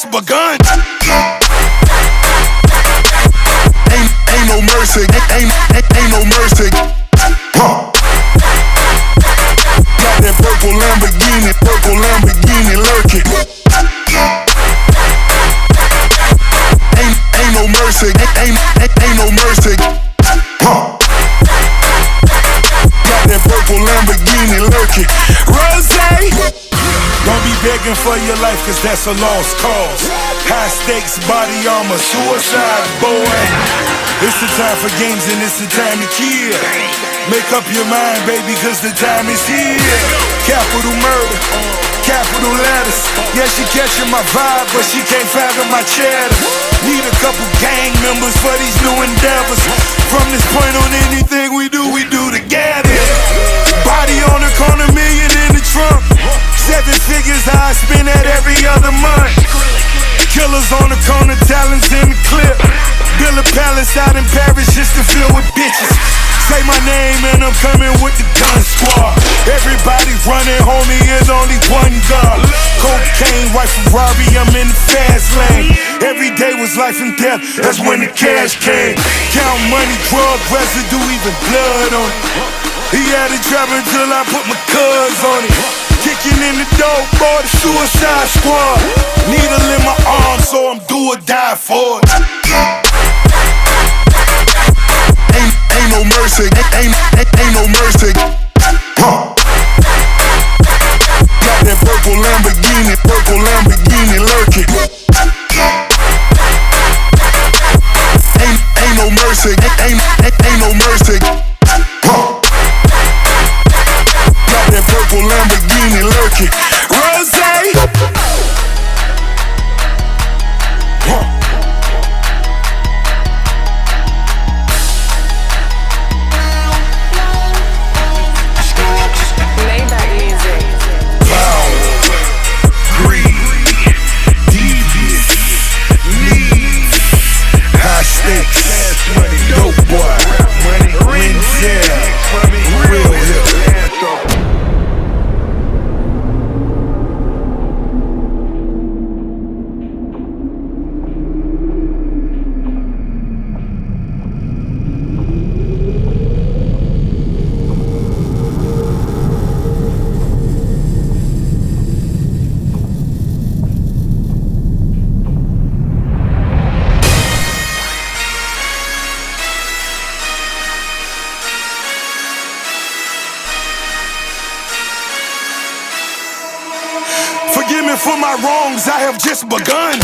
just begun. Ain't no mercy, ain't no mercy. Got that purple Lamborghini lurking. Ain't no mercy, ain't no mercy. Got that purple Lamborghini lurking. Rosé. Don't be begging for your life, cause that's a lost cause. High stakes, body armor, suicide, boy. It's the time for games and it's the time to kill. Make up your mind, baby, cause the time is here. Capital murder, capital letters. Yeah, she catching my vibe, but she can't fathom my cheddar. Need a couple gang members for these new endeavors. From this point on, anything we do together. Body on the corner, million in the trunk. 7 figures I spend that every other month. Killers on the corner, talents in the clip. Build a palace out in Paris just to fill with bitches. Say my name and I'm coming with the gun squad. Everybody running, homie, is only one gun. Cocaine, white Ferrari, I'm in the fast lane. Every day was life and death, that's when the cash came. Count money, drug residue, even blood on it. He had it trapping till I put my cuz on it. Kicking in the door, boy, the suicide squad. Needle in my arm, so I'm do or die for it. Ain't no mercy, ain't no mercy. Got that purple Lamborghini lurking. Ain't no mercy, ain't no mercy. Got that purple Lamborghini lurking. Rosé. Dope boy, Renzel, real hip. Forgive me for my wrongs, I have just begun.